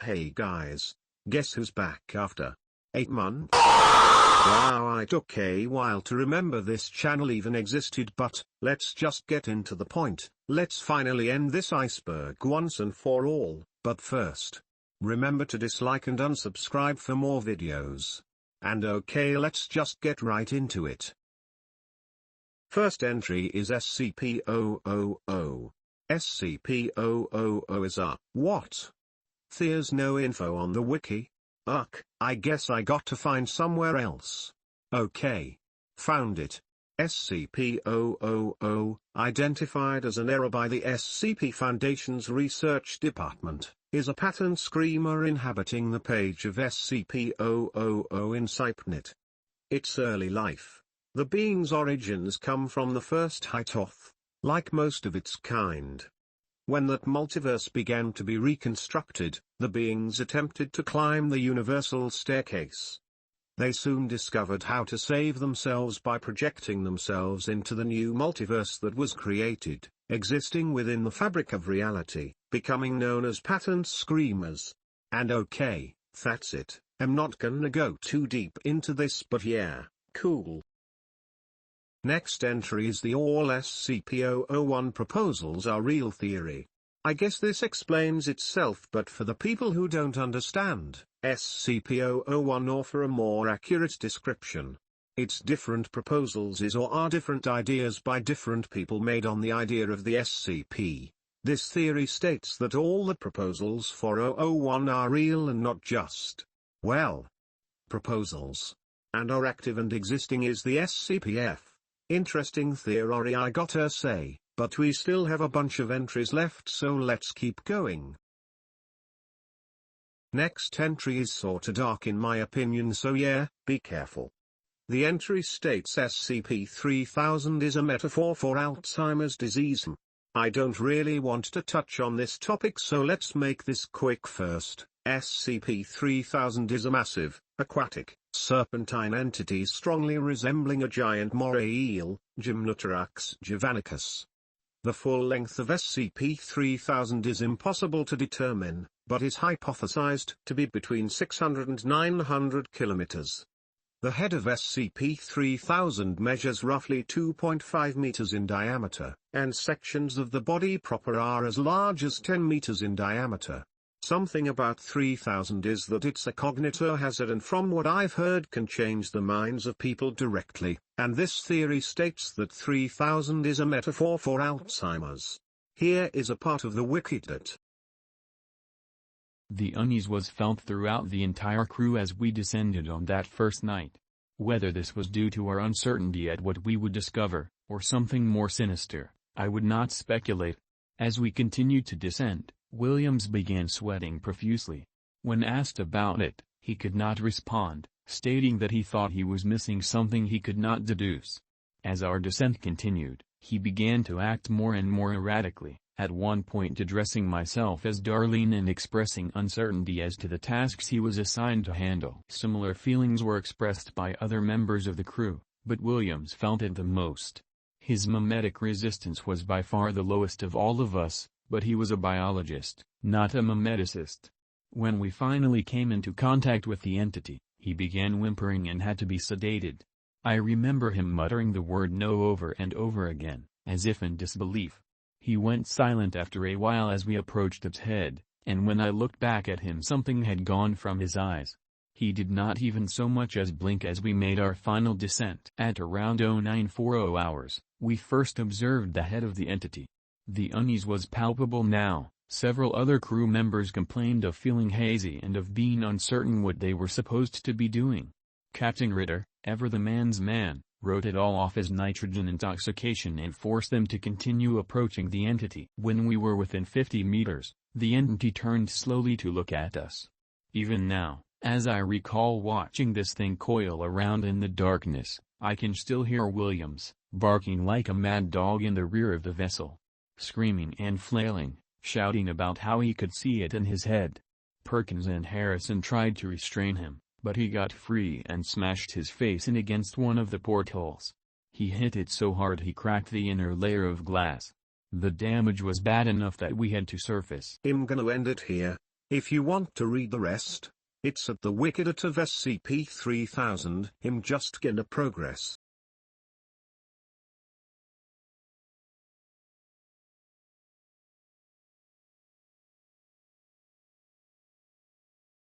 Hey guys, guess who's back after 8 months? Wow, it took a while to remember this channel even existed, but let's just get into the point. Let's finally end this iceberg once and for all. But first, remember to dislike and unsubscribe for more videos. And okay, let's just get right into it. First entry is SCP-000. SCP-000 is a what? There's no info on the wiki. Ugh, I guess I got to find somewhere else. Okay. Found it. SCP-000, identified as an error by the SCP Foundation's Research Department, is a pattern screamer inhabiting the page of SCP-000 in CyberNet. Its early life. The being's origins come from the first Hytoth, like most of its kind. When that multiverse began to be reconstructed, the beings attempted to climb the universal staircase. They soon discovered how to save themselves by projecting themselves into the new multiverse that was created, existing within the fabric of reality, becoming known as pattern screamers. And okay, that's it. I'm not gonna go too deep into this, but yeah, cool. Next entry is the all SCP-001 proposals are real theory. I guess this explains itself, but for the people who don't understand, SCP-001 offer a more accurate description. Its different proposals is or are different ideas by different people made on the idea of the SCP. This theory states that all the proposals for 001 are real and not just, well, proposals. And are active and existing is the SCPF. Interesting theory, I gotta say, but we still have a bunch of entries left, so let's keep going. Next entry is sorta dark in my opinion, so yeah, be careful. The entry states SCP-3000 is a metaphor for Alzheimer's disease. I don't really want to touch on this topic, so let's make this quick first. SCP-3000 is a massive, aquatic, serpentine entity strongly resembling a giant moray eel, Gymnotorax javanicus. The full length of SCP-3000 is impossible to determine, but is hypothesized to be between 600 and 900 kilometers. The head of SCP-3000 measures roughly 2.5 meters in diameter, and sections of the body proper are as large as 10 meters in diameter. Something about 3000 is that it's a cognitor hazard, and from what I've heard can change the minds of people directly, and this theory states that 3000 is a metaphor for Alzheimer's. Here is a part of the Wikidot. The unease was felt throughout the entire crew as we descended on that first night. Whether this was due to our uncertainty at what we would discover, or something more sinister, I would not speculate. As we continued to descend, Williams began sweating profusely. When asked about it, he could not respond, stating that he thought he was missing something he could not deduce. As our descent continued, he began to act more and more erratically, at one point addressing myself as Darlene and expressing uncertainty as to the tasks he was assigned to handle. Similar feelings were expressed by other members of the crew, but Williams felt it the most. His mimetic resistance was by far the lowest of all of us, but he was a biologist, not a mimeticist. When we finally came into contact with the entity, he began whimpering and had to be sedated. I remember him muttering the word no over and over again, as if in disbelief. He went silent after a while as we approached its head, and when I looked back at him something had gone from his eyes. He did not even so much as blink as we made our final descent. At around 0940 hours, we first observed the head of the entity. The unease was palpable now. Several other crew members complained of feeling hazy and of being uncertain what they were supposed to be doing. Captain Ritter, ever the man's man, wrote it all off as nitrogen intoxication and forced them to continue approaching the entity. When we were within 50 meters, the entity turned slowly to look at us. Even now, as I recall watching this thing coil around in the darkness, I can still hear Williams, barking like a mad dog in the rear of the vessel, screaming and flailing, shouting about how he could see it in his head. Perkins and Harrison tried to restrain him, but he got free and smashed his face in against one of the portholes. He hit it so hard he cracked the inner layer of glass. The damage was bad enough that we had to surface. I'm gonna end it here. If you want to read the rest, it's at the Wikidata of SCP-3000 im just gonna progress.